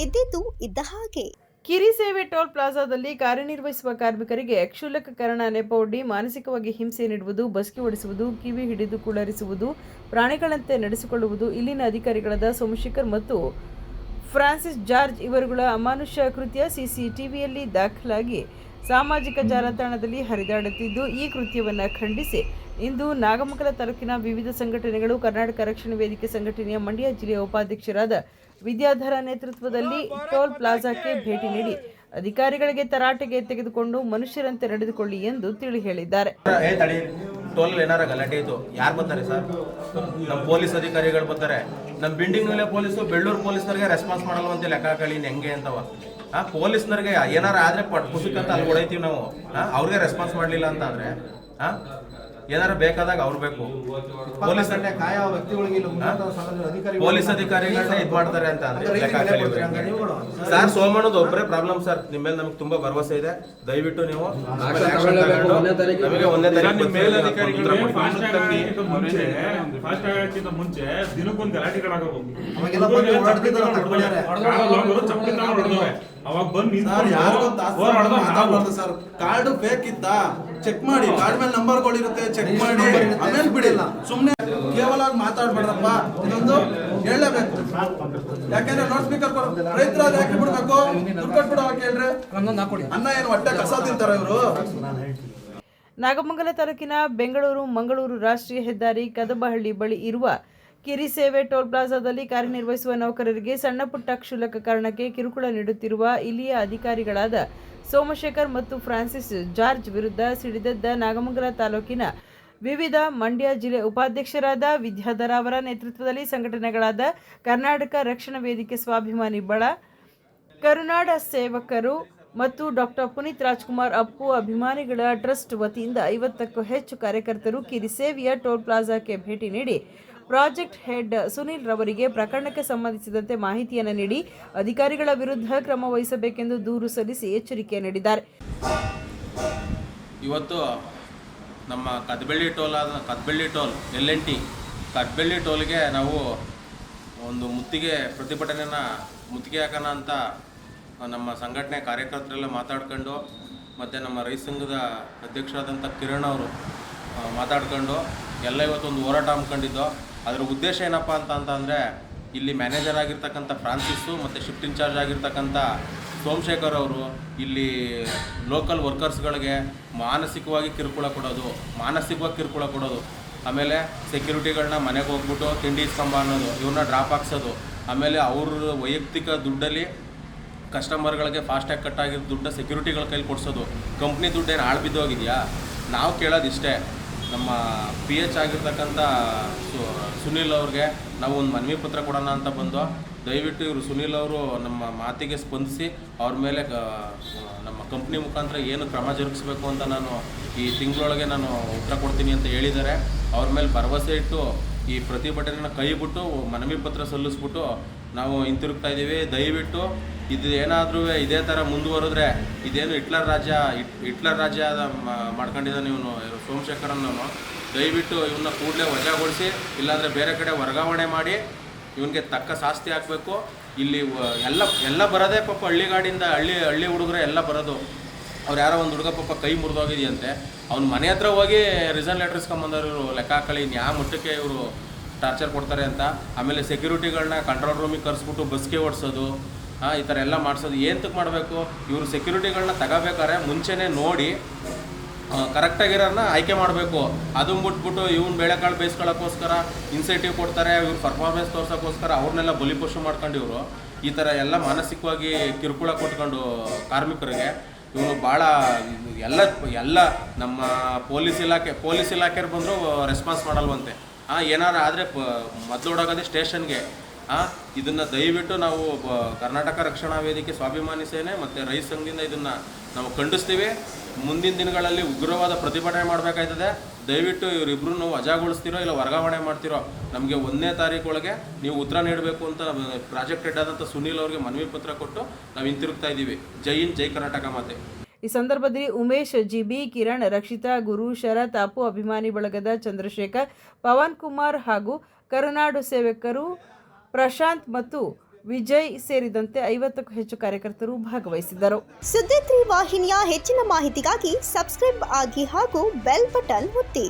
ಇದ್ದಿದ್ದು ಇದ್ದ ಹಾಗೆ. ಕಿರಿಸೇವೆ ಟೋಲ್ ಪ್ಲಾಜಾದಲ್ಲಿ ಕಾರ್ಯನಿರ್ವಹಿಸುವ ಕಾರ್ಮಿಕರಿಗೆ ಕ್ಷುಲ್ಲಕಕರಣ ನೆಪವೊಡ್ಡಿ ಮಾನಸಿಕವಾಗಿ ಹಿಂಸೆ ನೀಡುವುದು, ಬಸ್ಗೆ ಓಡಿಸುವುದು, ಕಿವಿ ಹಿಡಿದು ಕುಳ್ಳರಿಸುವುದು, ಪ್ರಾಣಿಗಳಂತೆ ನಡೆಸಿಕೊಳ್ಳುವುದು ಇಲ್ಲಿನ ಅಧಿಕಾರಿಗಳಾದ ಸೋಮಶೇಖರ್ ಮತ್ತು ಫ್ರಾನ್ಸಿಸ್ ಜಾರ್ಜ್ ಇವರುಗಳ ಅಮಾನುಷ ಕೃತ್ಯ ಸಿಸಿಟಿವಿಯಲ್ಲಿ ದಾಖಲಾಗಿ ಸಾಮಾಜಿಕ ಜಾಲತಾಣದಲ್ಲಿ ಹರಿದಾಡುತ್ತಿದ್ದು, ಈ ಕೃತ್ಯವನ್ನು ಖಂಡಿಸಿ ಇಂದು ನಾಗಮಂಗಲ ತಾಲೂಕಿನ ವಿವಿಧ ಸಂಘಟನೆಗಳು ಕರ್ನಾಟಕ ರಕ್ಷಣಾ ವೇದಿಕೆ ಸಂಘಟನೆಯ ಮಂಡ್ಯ ಜಿಲ್ಲೆಯ ಉಪಾಧ್ಯಕ್ಷರಾದ ವಿದ್ಯಾಧರ ನೇತೃತ್ವದಲ್ಲಿ ಟೋಲ್ ಪ್ಲಾಜಾಕ್ಕೆ ಭೇಟಿ ನೀಡಿ ಅಧಿಕಾರಿಗಳಿಗೆ ತರಾಟೆಗೆ ತೆಗೆದುಕೊಂಡು ಮನುಷ್ಯರಂತೆ ನಡೆದುಕೊಳ್ಳಿ ಎಂದು ತಿಳಿ ಹೇಳಿದ್ದಾರೆ. ಟೋಲ್ ಏನಾರ ಗಲಾಟೆ ಇತ್ತು ಯಾರು ಬರ್ತಾರೆ ಸರ್? ನಮ್ಮ ಪೊಲೀಸ್ ಅಧಿಕಾರಿಗಳು ಬರ್ತಾರೆ. ನಮ್ಮ ಬಿಲ್ಡಿಂಗ್ ಮೇಲೆ ಪೊಲೀಸು ಬೆಳ್ಳೂರು ಪೊಲೀಸ್ನವ್ರಿಗೆ ರೆಸ್ಪಾನ್ಸ್ ಮಾಡಲ್ವಂತೆ ಲೆಕ್ಕ ಹಾಕಳಿ ಹೆಂಗೆ ಅಂತವ. ಪೊಲೀಸ್ನವ್ರಿಗೆ ಏನಾರ ಆದರೆ ಪುಸ್ತಕಂತ ಅಲ್ಲಿ ಹೊಡೈತೀವಿ ನಾವು. ಅವ್ರಿಗೆ ರೆಸ್ಪಾನ್ಸ್ ಮಾಡಲಿಲ್ಲ ಅಂತ ಅಂದರೆ ಏನಾರ ಬೇಕಾದಾಗ ಅವ್ರು ಬೇಕು. ಪೊಲೀಸ್ ಅಧಿಕಾರಿಗಳನ್ನ ಇದು ಮಾಡ್ತಾರೆ ಅಂತ ಅಂದ್ರೆ ಸರ್, ಸೋಮಣ್ಣದು ಒಬ್ಬರೇ ಪ್ರಾಬ್ಲಮ್ ಸರ್. ನಿಮ್ಮ ಮೇಲೆ ನಮ್ಗೆ ತುಂಬಾ ಭರವಸೆ ಇದೆ. ದಯವಿಟ್ಟು ನೀವು ನಮಗೆ 1ನೇ ತಾರೀಕು ಮುಂಚೆ ದಿನಕ್ಕೊಂದು ಗಲಾಟೆಗಳಾಗಬೇಕು. ಅವಾಗ ಬಂದು ಸರ್ ಕಾರ್ಡ್ ಫೇಕ್ ಇತ್ತ ಚೆಕ್ ಮಾಡಿ, ಕಾರ್ಡ್ ಮೇಲೆ ನಂಬರ್ಗಳು ಇರುತ್ತೆ, ಚೆಕ್ ಮಾಡಿ ಆಮೇಲೆ ಬಿಡಿಲ್ಲ. ಸುಮ್ಮನೆ ಕೇವಲ ಮಾತಾಡ್ಬಾರ್ದಪ್ಪ, ಇದೊಂದು ಹೇಳಲೇಬೇಕು. ಯಾಕೆಂದ್ರೆ ನೋಟ್ ಸ್ಪೀಕರ್ ರೈತರಾದ ಯಾಕೆ ಬಿಡ್ಬೇಕು? ದುಡ್ಡು ಕೊಟ್ಬಿಡೋ ಕೇಳ್ರಿ. ಅನ್ನ ಏನು ಹೊಟ್ಟೆ ಕಸ ತಿಂತಾರ ಇವರು? ನಾಗಮಂಗಲ ತಾಲೂಕಿನ ಬೆಂಗಳೂರು ಮಂಗಳೂರು ರಾಷ್ಟ್ರೀಯ ಹೆದ್ದಾರಿ ಕದಬಹಳ್ಳಿ ಬಳಿ ಇರುವ ಕಿರಿಸೇವೆ ಟೋಲ್ ಪ್ಲಾಜಾದಲ್ಲಿ ಕಾರ್ಯನಿರ್ವಹಿಸುವ ನೌಕರರಿಗೆ ಸಣ್ಣ ಪುಟ್ಟ ಕ್ಷುಲ್ಲಕ ಕಾರಣಕ್ಕೆ ಕಿರುಕುಳ ನೀಡುತ್ತಿರುವ ಇಲ್ಲಿಯ ಅಧಿಕಾರಿಗಳಾದ ಸೋಮಶೇಖರ್ ಮತ್ತು ಫ್ರಾನ್ಸಿಸ್ ಜಾರ್ಜ್ ವಿರುದ್ಧ ಸಿಡಿದೆದ್ದ ನಾಗಮಂಗಲ ತಾಲೂಕಿನ ವಿವಿಧ ಮಂಡ್ಯ ಜಿಲ್ಲೆ ಉಪಾಧ್ಯಕ್ಷರಾದ ವಿದ್ಯಾಧರ ಅವರ ನೇತೃತ್ವದಲ್ಲಿ ಸಂಘಟನೆಗಳಾದ ಕರ್ನಾಟಕ ರಕ್ಷಣಾ ವೇದಿಕೆ ಸ್ವಾಭಿಮಾನಿ ಬಳ, ಕರುನಾಡ ಸೇವಕರು ಮತ್ತು ಡಾಕ್ಟರ್ ಪುನೀತ್ ರಾಜ್ಕುಮಾರ್ ಅಪ್ಪು ಅಭಿಮಾನಿಗಳ ಟ್ರಸ್ಟ್ ವತಿಯಿಂದ 50ಕ್ಕೂ ಹೆಚ್ಚು ಕಾರ್ಯಕರ್ತರು ಕಿರಿಸೇವೆಯ ಟೋಲ್ ಪ್ಲಾಜಾಕ್ಕೆ ಭೇಟಿ ನೀಡಿ ಪ್ರಾಜೆಕ್ಟ್ ಹೆಡ್ ಸುನೀಲ್ ರವರಿಗೆ ಪ್ರಕರಣಕ್ಕೆ ಸಂಬಂಧಿಸಿದಂತೆ ಮಾಹಿತಿಯನ್ನು ನೀಡಿ ಅಧಿಕಾರಿಗಳ ವಿರುದ್ಧ ಕ್ರಮ ವಹಿಸಬೇಕೆಂದು ದೂರು ಸಲ್ಲಿಸಿ ಎಚ್ಚರಿಕೆ ನೀಡಿದ್ದಾರೆ. ಇವತ್ತು ನಮ್ಮ ಕದಬಳ್ಳಿ ಟೋಲ್ LNT ಕದಬಳ್ಳಿ ಟೋಲ್ಗೆ ನಾವು ಒಂದು ಮುತ್ತಿಗೆ ಹಾಕೋಣ ಅಂತ ನಮ್ಮ ಸಂಘಟನೆ ಕಾರ್ಯಕರ್ತರೆಲ್ಲ ಮಾತಾಡ್ಕೊಂಡು ಮತ್ತು ನಮ್ಮ ರೈತ ಸಂಘದ ಅಧ್ಯಕ್ಷರಾದಂಥ ಕಿರಣ್ ಅವರು ಮಾತಾಡ್ಕೊಂಡು ಎಲ್ಲ ಇವತ್ತೊಂದು ಹೋರಾಟ ಹಮ್ಮಿಕೊಂಡಿದ್ದು. ಅದರ ಉದ್ದೇಶ ಏನಪ್ಪ ಅಂತಂದರೆ ಇಲ್ಲಿ ಮ್ಯಾನೇಜರ್ ಆಗಿರ್ತಕ್ಕಂಥ ಫ್ರಾನ್ಸಿಸ್ಸು ಮತ್ತು ಶಿಫ್ಟ್ ಇನ್ಚಾರ್ಜ್ ಆಗಿರ್ತಕ್ಕಂಥ ಸೋಮಶೇಖರ್ ಅವರು ಇಲ್ಲಿ ಲೋಕಲ್ ವರ್ಕರ್ಸ್ಗಳಿಗೆ ಮಾನಸಿಕವಾಗಿ ಕಿರುಕುಳ ಕೊಡೋದು, ಆಮೇಲೆ ಸೆಕ್ಯೂರಿಟಿಗಳನ್ನ ಮನೆಗೆ ಹೋಗ್ಬಿಟ್ಟು ತಿಂಡಿ ಇಸ್ಕೊಂಬ ಅನ್ನೋದು, ಇವ್ರನ್ನ ಡ್ರಾಪ್ ಹಾಕ್ಸೋದು, ಆಮೇಲೆ ಅವ್ರ ವೈಯಕ್ತಿಕ ದುಡ್ಡಲ್ಲಿ ಕಸ್ಟಮರ್ಗಳಿಗೆ ಫಾಸ್ಟ್ಯಾಗಿ ಕಟ್ಟಾಗಿರೋ ದುಡ್ಡ ಸೆಕ್ಯೂರಿಟಿಗಳ ಕೈಲಿ ಕೊಡಿಸೋದು. ಕಂಪ್ನಿ ದುಡ್ಡೇನು ಆಳು ಬಿದ್ದೋಗಿದೆಯಾ? ನಾವು ಕೇಳೋದಿಷ್ಟೇ, ನಮ್ಮ PH ಆಗಿರ್ತಕ್ಕಂಥ ಸುನೀಲ್ ಅವ್ರಿಗೆ ನಾವು ಒಂದು ಮನವಿ ಪತ್ರ ಕೊಡೋಣ ಅಂತ ಬಂದು, ದಯವಿಟ್ಟು ಇವರು ಸುನೀಲ್ ಅವರು ನಮ್ಮ ಮಾತಿಗೆ ಸ್ಪಂದಿಸಿ ಅವ್ರ ಮೇಲೆ ನಮ್ಮ ಕಂಪ್ನಿ ಮುಖಾಂತರ ಏನು ಕ್ರಮ ಜರುಗಿಸ್ಬೇಕು ಅಂತ ನಾನು ಈ ತಿಂಗಳೊಳಗೆ ನಾನು ಉತ್ತರ ಕೊಡ್ತೀನಿ ಅಂತ ಹೇಳಿದ್ದಾರೆ. ಅವ್ರ ಮೇಲೆ ಭರವಸೆ ಇಟ್ಟು ಈ ಪ್ರತಿಭಟನೆಯನ್ನು ಕೈ ಬಿಟ್ಟು ಮನವಿ ಪತ್ರ ಸಲ್ಲಿಸ್ಬಿಟ್ಟು ನಾವು ಹಿಂತಿರುಗ್ತಾ ಇದ್ದೀವಿ. ದಯವಿಟ್ಟು ಇದು ಏನಾದರೂ ಇದೇ ಥರ ಮುಂದುವರೆದ್ರೆ ಇದೇನು ಹಿಟ್ಲರ್ ರಾಜ್ಯ ಮಾಡ್ಕೊಂಡಿದ್ದಾನೆ ಇವನು ಸೋಮಶೇಖರನ್ನು. ದಯವಿಟ್ಟು ಇವನ್ನ ಕೂಡಲೇ ವಜಾಗೊಳಿಸಿ, ಇಲ್ಲಾಂದರೆ ಬೇರೆ ಕಡೆ ವರ್ಗಾವಣೆ ಮಾಡಿ ಇವನಿಗೆ ತಕ್ಕ ಶಾಸ್ತಿ ಹಾಕಬೇಕು. ಇಲ್ಲಿ ಎಲ್ಲ ಬರೋದೇ ಪಾಪ ಹಳ್ಳಿ ಹುಡುಗರೆ ಎಲ್ಲ ಬರೋದು. ಅವ್ರು ಯಾರೋ ಒಂದು ಹುಡುಗ ಪಾಪ ಕೈ ಮುರಿದೋಗಿದೆಯಂತೆ, ಅವ್ನ ಮನೆ ಹತ್ರ ಹೋಗಿ ರಿಸನ್ ಲೆಟರ್ ಇಸ್ಕೊಂಬಂದವ್ರು ಇವರು. ಲೆಕ್ಕ ಹಾಕಳಿ ಯಾವ ಮಟ್ಟಕ್ಕೆ ಇವರು ಟಾರ್ಚರ್ ಕೊಡ್ತಾರೆ ಅಂತ. ಆಮೇಲೆ ಸೆಕ್ಯೂರಿಟಿಗಳನ್ನ ಕಂಟ್ರೋಲ್ ರೂಮಿಗೆ ಕರೆಸ್ಬಿಟ್ಟು ಬಸ್ಗೆ ಓಡಿಸೋದು, ಈ ಥರ ಎಲ್ಲ ಮಾಡಿಸೋದು. ಏನಕ್ಕೆ ಮಾಡಬೇಕು? ಇವರು ಸೆಕ್ಯೂರಿಟಿಗಳನ್ನ ತಗೋಬೇಕಾದ್ರೆ ಮುಂಚೆನೇ ನೋಡಿ ಕರೆಕ್ಟಾಗಿರೋರನ್ನ ಆಯ್ಕೆ ಮಾಡಬೇಕು. ಅದನ್ನು ಬಿಟ್ಬಿಟ್ಟು ಇವ್ನು ಬೇಳೆಕಾಳು ಬೇಯಿಸ್ಕೊಳ್ಳೋಕ್ಕೋಸ್ಕರ ಇನ್ಸೆಂಟಿವ್ ಕೊಡ್ತಾರೆ, ಇವ್ರು ಪರ್ಫಾರ್ಮೆನ್ಸ್ ತೋರ್ಸೋಕ್ಕೋಸ್ಕರ ಅವ್ರನ್ನೆಲ್ಲ ಬಲಿಪಶು ಮಾಡ್ಕೊಂಡು ಇವರು ಈ ಥರ ಎಲ್ಲ ಮಾನಸಿಕವಾಗಿ ಕಿರುಕುಳ ಕೊಟ್ಕೊಂಡು ಕಾರ್ಮಿಕರಿಗೆ ಇವನು ಭಾಳ ಎಲ್ಲ ನಮ್ಮ ಪೊಲೀಸ್ ಇಲಾಖೆಯವ್ರು ಬಂದರೂ ರೆಸ್ಪಾನ್ಸ್ ಮಾಡಲ್ವಂತೆ. ಏನಾರು ಆದರೆ ಮೊದಲೋಡೋಗೋದೇ ಸ್ಟೇಷನ್ಗೆ. ಇದನ್ನು ದಯವಿಟ್ಟು ನಾವು ಕರ್ನಾಟಕ ರಕ್ಷಣಾ ವೇದಿಕೆ ಸ್ವಾಭಿಮಾನಿ ಸೇನೆ ಮತ್ತು ರೈತ ಸಂಘದಿಂದ ಇದನ್ನು ನಾವು ಖಂಡಿಸ್ತೀವಿ. ಮುಂದಿನ ದಿನಗಳಲ್ಲಿ ಉಗ್ರವಾದ ಪ್ರತಿಭಟನೆ ಮಾಡಬೇಕಾಯ್ತದೆ. ದಯವಿಟ್ಟು ಇವರಿಬ್ಬರನ್ನು ವಜಾಗೊಳಿಸ್ತಿರೋ ಇಲ್ಲ ವರ್ಗಾವಣೆ ಮಾಡ್ತಿರೋ ನಮಗೆ 1ನೇ ತಾರೀಕು ಒಳಗೆ ನೀವು ಉತ್ತರ ನೀಡಬೇಕು ಅಂತ ಪ್ರಾಜೆಕ್ಟ್ ಹೆಡ್ ಆದಂಥ ಸುನೀಲ್ ಅವರಿಗೆ ಮನವಿ ಪತ್ರ ಕೊಟ್ಟು ನಾವು ಹಿಂತಿರುಗ್ತಾ ಇದ್ದೀವಿ. ಜೈ ಹಿಂದ್, ಜೈ ಕರ್ನಾಟಕ ಮಾತೆ. ಈ ಸಂದರ್ಭದಲ್ಲಿ ಉಮೇಶ್ ಜಿಬಿ, ಕಿರಣ್, ರಕ್ಷಿತಾ, ಗುರು, ಶರತ್, ಅಪ್ಪು ಅಭಿಮಾನಿ ಬಳಗದ ಚಂದ್ರಶೇಖರ್, ಪವನ್ ಕುಮಾರ್ ಹಾಗೂ ಕರುನಾಡು ಸೇವಕರು ಪ್ರಶಾಂತ್ ಮತ್ತು ವಿಜಯ್ ಸೇರಿದಂತೆ 50ಕ್ಕೂ ಹೆಚ್ಚು ಕಾರ್ಯಕರ್ತರು ಭಾಗವಹಿಸಿದ್ದರು. ಸುದ್ದಿ 3 ವಾಹಿನಿಯ ಹೆಚ್ಚಿನ ಮಾಹಿತಿಗಾಗಿ ಸಬ್ಸ್ಕ್ರೈಬ್ ಆಗಿ ಹಾಗೂ ಬೆಲ್ ಬಟನ್ ಒತ್ತಿ.